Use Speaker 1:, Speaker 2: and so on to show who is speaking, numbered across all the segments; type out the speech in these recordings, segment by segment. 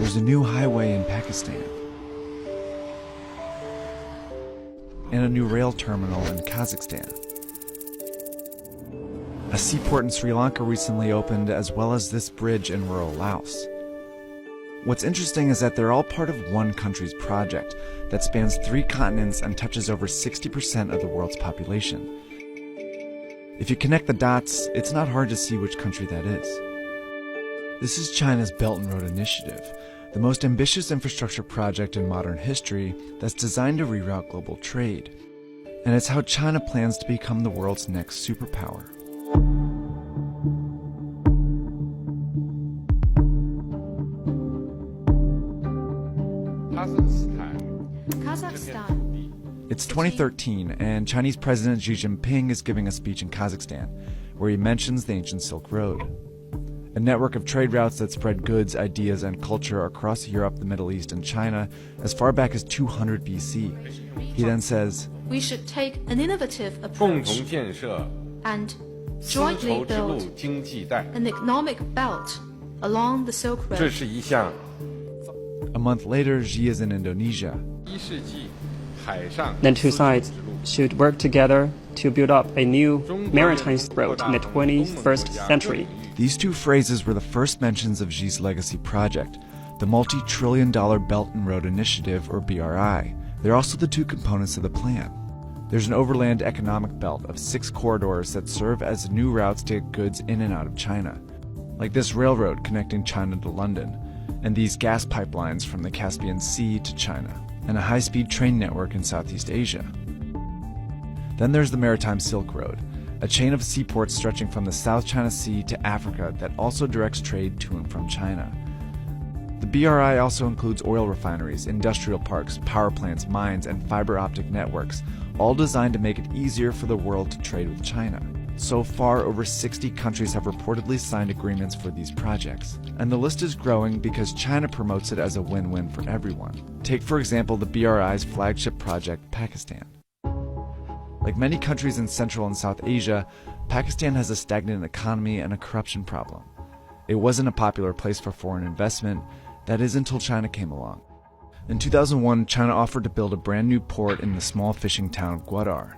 Speaker 1: There's a new highway in Pakistan, and a new rail terminal in Kazakhstan. A seaport in Sri Lanka recently opened, as well as this bridge in rural Laos. What's interesting is that they're all part of one country's project that spans 3 continents and touches over 60% of the world's population. If you connect the dots, it's not hard to see which country that is. This is China's Belt and Road Initiative, the most ambitious infrastructure project in modern history that's designed to reroute global trade. And it's how China plans to become the world's next superpower.
Speaker 2: Kazakhstan.
Speaker 1: It's 2013, and Chinese President Xi Jinping is giving a speech in Kazakhstan, where he mentions the ancient Silk Road, a network of trade routes that spread goods, ideas, and culture across Europe, the Middle East, and China as far back as 200 BC. He then says,
Speaker 2: "We should take an innovative approach and jointly build an economic belt along the Silk Road."
Speaker 1: A month later, Xi is in Indonesia.
Speaker 3: The two sides should work together to build up a new maritime road in the 21st century.
Speaker 1: These 2 phrases were the first mentions of Xi's legacy project, the multi-trillion-dollar Belt and Road Initiative, or BRI. They're also the 2 components of the plan. There's an overland economic belt of 6 corridors that serve as new routes to get goods in and out of China, like this railroad connecting China to London, and these gas pipelines from the Caspian Sea to China, and a high-speed train network in Southeast Asia. Then there's the Maritime Silk Road, a chain of seaports stretching from the South China Sea to Africa that also directs trade to and from China. The BRI also includes oil refineries, industrial parks, power plants, mines, and fiber optic networks, all designed to make it easier for the world to trade with China. So far, over 60 countries have reportedly signed agreements for these projects. And the list is growing because China promotes it as a win-win for everyone. Take, for example, the BRI's flagship project, Pakistan. Like many countries in Central and South Asia, Pakistan has a stagnant economy and a corruption problem. It wasn't a popular place for foreign investment, that is, until China came along. In 2001, China offered to build a brand new port in the small fishing town of Gwadar.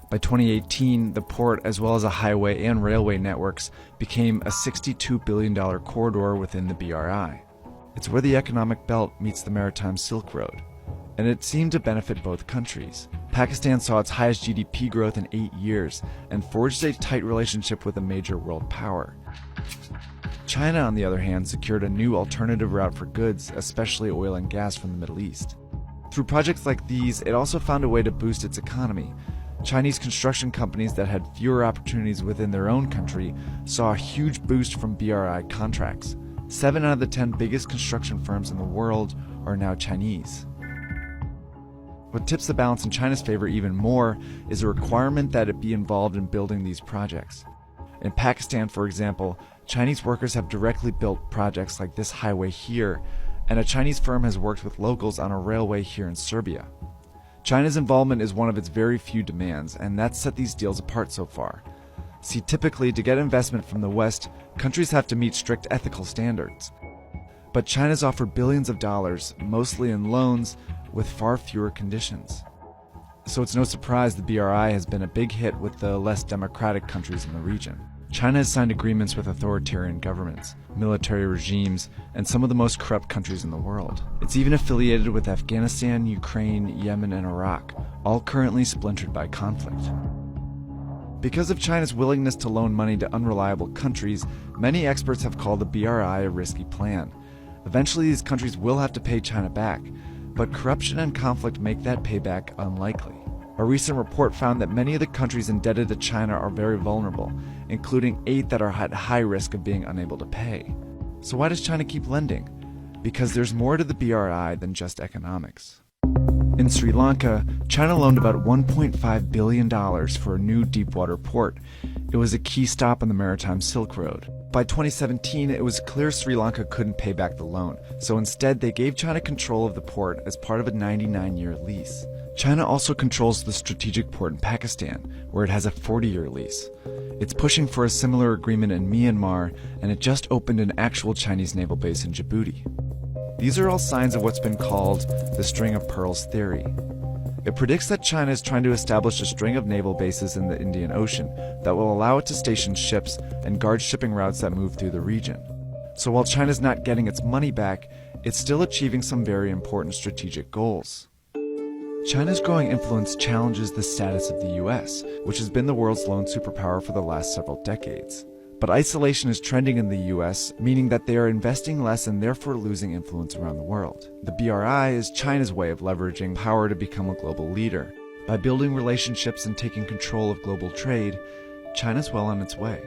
Speaker 1: By 2018, the port, as well as a highway and railway networks, became a $62 billion corridor within the BRI. It's where the economic belt meets the Maritime Silk Road, and it seemed to benefit both countries. Pakistan saw its highest GDP growth in 8 years and forged a tight relationship with a major world power. China, on the other hand, secured a new alternative route for goods, especially oil and gas from the Middle East. Through projects like these, it also found a way to boost its economy. Chinese construction companies that had fewer opportunities within their own country saw a huge boost from BRI contracts. 7 out of the 10 biggest construction firms in the world are now Chinese. What tips the balance in China's favor even more is a requirement that it be involved in building these projects. In Pakistan, for example, Chinese workers have directly built projects like this highway here, and a Chinese firm has worked with locals on a railway here in Serbia. China's involvement is one of its very few demands, and that's set these deals apart so far. See, typically, to get investment from the West, countries have to meet strict ethical standards. But China's offered billions of dollars, mostly in loans, with far fewer conditions. So it's no surprise the BRI has been a big hit with the less democratic countries in the region. China has signed agreements with authoritarian governments, military regimes, and some of the most corrupt countries in the world. It's even affiliated with Afghanistan, Ukraine, Yemen, and Iraq, all currently splintered by conflict. Because of China's willingness to loan money to unreliable countries, many experts have called the BRI a risky plan. Eventually, these countries will have to pay China back, but corruption and conflict make that payback unlikely. A recent report found that many of the countries indebted to China are very vulnerable, including 8 that are at high risk of being unable to pay. So why does China keep lending? Because there's more to the BRI than just economics. In Sri Lanka, China loaned about $1.5 billion for a new deepwater port. It was a key stop on the Maritime Silk Road. By 2017, it was clear Sri Lanka couldn't pay back the loan, so instead they gave China control of the port as part of a 99-year lease. China also controls the strategic port in Pakistan, where it has a 40-year lease. It's pushing for a similar agreement in Myanmar, and it just opened an actual Chinese naval base in Djibouti. These are all signs of what's been called the string of pearls theory. It predicts that China is trying to establish a string of naval bases in the Indian Ocean that will allow it to station ships and guard shipping routes that move through the region. So while China's not getting its money back, it's still achieving some very important strategic goals. China's growing influence challenges the status of the US, which has been the world's lone superpower for the last several decades. But isolation is trending in the US, meaning that they are investing less and therefore losing influence around the world. The BRI is China's way of leveraging power to become a global leader. By building relationships and taking control of global trade, China's well on its way.